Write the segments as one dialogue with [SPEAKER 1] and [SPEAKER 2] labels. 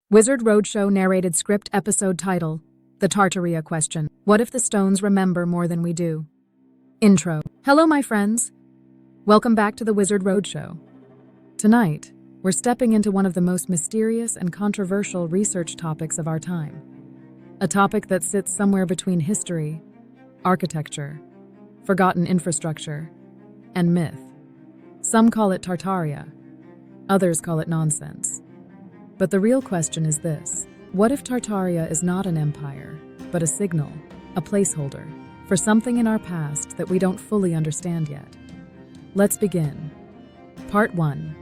[SPEAKER 1] Wizard Roadshow narrated script episode title, The Tartaria Question. What if the stones remember more than we do? Intro. Hello, my friends. Welcome back to the Wizard Roadshow. Tonight, we're stepping into one of the most mysterious and controversial research topics of our time. A topic that sits somewhere between history, architecture, forgotten infrastructure, and myth. Some call it Tartaria, others call it nonsense. But the real question is this: what if Tartaria is not an empire, but a signal, a placeholder, for something in our past that we don't fully understand yet? Let's begin. Part 1.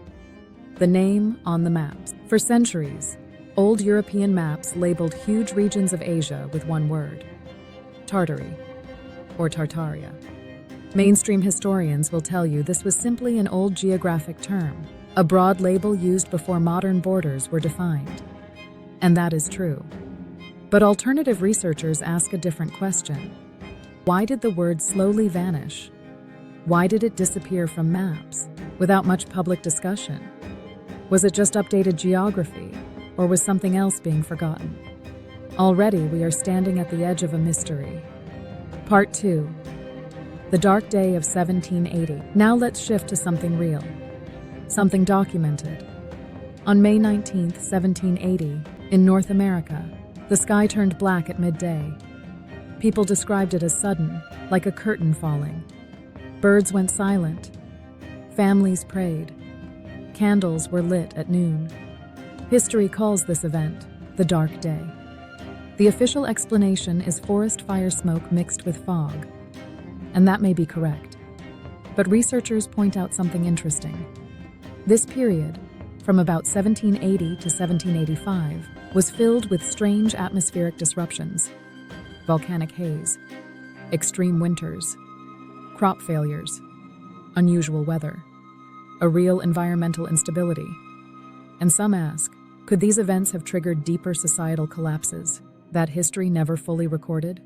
[SPEAKER 1] The name on the maps. For centuries, old European maps labeled huge regions of Asia with one word: Tartary, or Tartaria. Mainstream historians will tell you this was simply an old geographic term, a broad label used before modern borders were defined. And that is true. But alternative researchers ask a different question. Why did the word slowly vanish? Why did it disappear from maps, without much public discussion? Was it just updated geography, or was something else being forgotten? Already we are standing at the edge of a mystery. Part 2. The dark day of 1780. Now let's shift to something real. Something documented. On May 19th, 1780, in North America, the sky turned black at midday. People described it as sudden, like a curtain falling. Birds went silent. Families prayed. Candles were lit at noon. History calls this event the Dark Day. The official explanation is forest fire smoke mixed with fog. And that may be correct. But researchers point out something interesting. This period, from about 1780 to 1785, was filled with strange atmospheric disruptions: volcanic haze, extreme winters, crop failures, unusual weather, a real environmental instability. And some ask, could these events have triggered deeper societal collapses that history never fully recorded?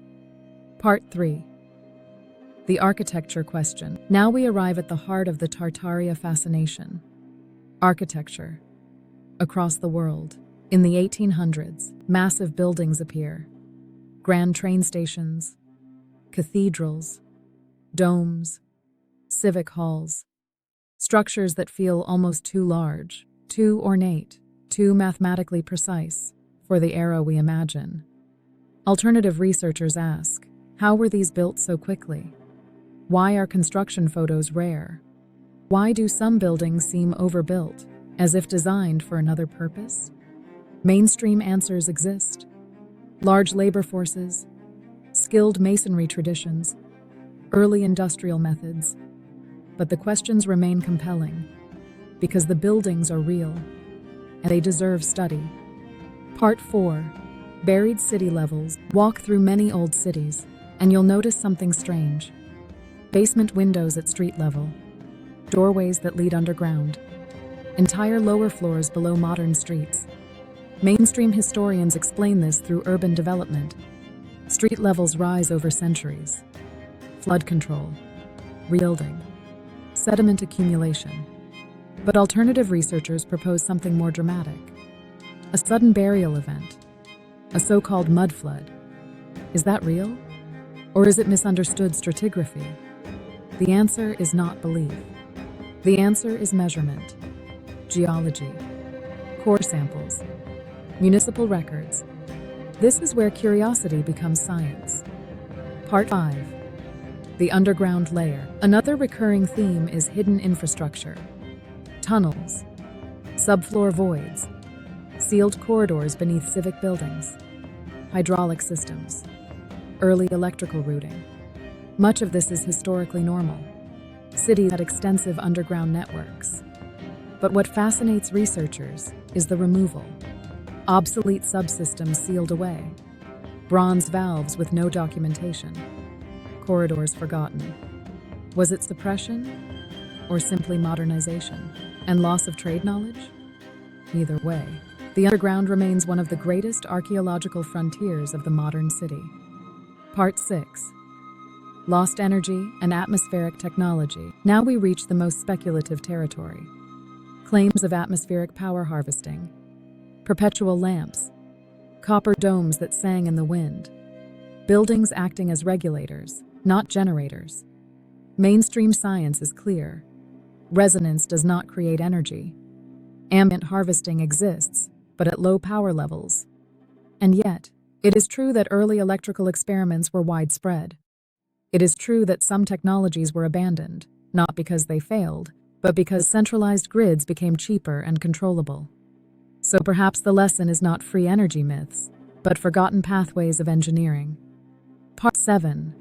[SPEAKER 1] Part 3. The architecture question. Now we arrive at the heart of the Tartaria fascination. Architecture. Across the world, in the 1800s, massive buildings appear. Grand train stations, cathedrals, domes, civic halls. Structures that feel almost too large, too ornate, too mathematically precise for the era we imagine. Alternative researchers ask, how were these built so quickly? Why are construction photos rare? Why do some buildings seem overbuilt, as if designed for another purpose? Mainstream answers exist. Large labor forces, skilled masonry traditions, early industrial methods. But the questions remain compelling, because the buildings are real, and they deserve study. Part 4. Buried city levels. Walk through many old cities, and you'll notice something strange. Basement windows at street level. Doorways that lead underground. Entire lower floors below modern streets. Mainstream historians explain this through urban development. Street levels rise over centuries. Flood control. Rebuilding. Sediment accumulation. But alternative researchers propose something more dramatic. A sudden burial event. A so-called mudflood. Is that real? Or is it misunderstood stratigraphy? The answer is not belief. The answer is measurement, geology, core samples, municipal records. This is where curiosity becomes science. Part 5. The underground layer. Another recurring theme is hidden infrastructure. Tunnels, subfloor voids, sealed corridors beneath civic buildings, hydraulic systems, early electrical routing. Much of this is historically normal. Cities had extensive underground networks. But what fascinates researchers is the removal. Obsolete subsystems sealed away. Bronze valves with no documentation. Corridors forgotten. Was it suppression or simply modernization? And loss of trade knowledge? Either way, the underground remains one of the greatest archaeological frontiers of the modern city. Part 6. Lost energy and atmospheric technology. Now we reach the most speculative territory. Claims of atmospheric power harvesting, perpetual lamps, copper domes that sang in the wind, buildings acting as regulators, not generators. Mainstream science is clear. Resonance does not create energy. Ambient harvesting exists, but at low power levels. And yet, it is true that early electrical experiments were widespread. It is true that some technologies were abandoned, not because they failed, but because centralized grids became cheaper and controllable. So perhaps the lesson is not free energy myths, but forgotten pathways of engineering. Part 7.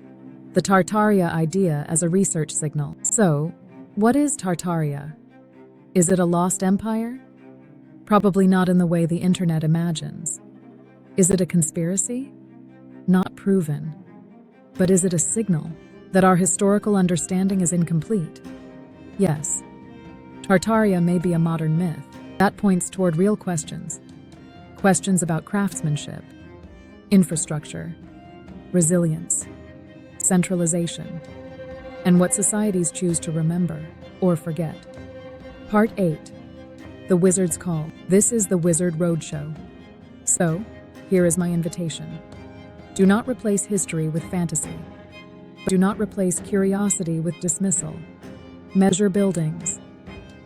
[SPEAKER 1] The Tartaria idea as a research signal. So, what is Tartaria? Is it a lost empire? Probably not in the way the internet imagines. Is it a conspiracy? Not proven. But is it a signal that our historical understanding is incomplete? Yes. Tartaria may be a modern myth that points toward real questions. Questions about craftsmanship, infrastructure, resilience, centralization, and what societies choose to remember or forget. Part 8. The Wizard's Call. This is the Wizard Roadshow. So, here is my invitation. Do not replace history with fantasy. Do not replace curiosity with dismissal. Measure buildings.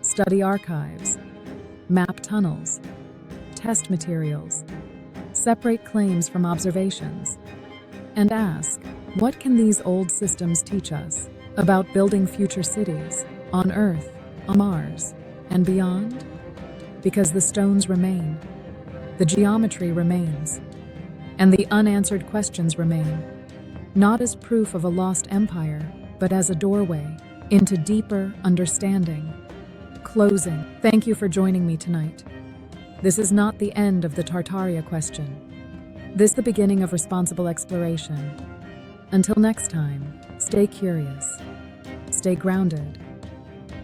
[SPEAKER 1] Study archives. Map tunnels. Test materials. Separate claims from observations. And ask, what can these old systems teach us about building future cities on Earth, on Mars, and beyond? Because the stones remain, the geometry remains, and the unanswered questions remain, not as proof of a lost empire, but as a doorway into deeper understanding. Closing. Thank you for joining me tonight. This is not the end of the Tartaria question. This the beginning of responsible exploration. Until next time, stay curious, stay grounded,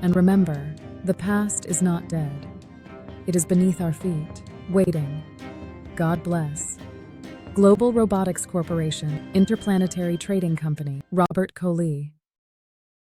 [SPEAKER 1] and remember, the past is not dead. It is beneath our feet, waiting. God bless. Global Robotics Corporation, Interplanetary Trading Company, Robert Coley.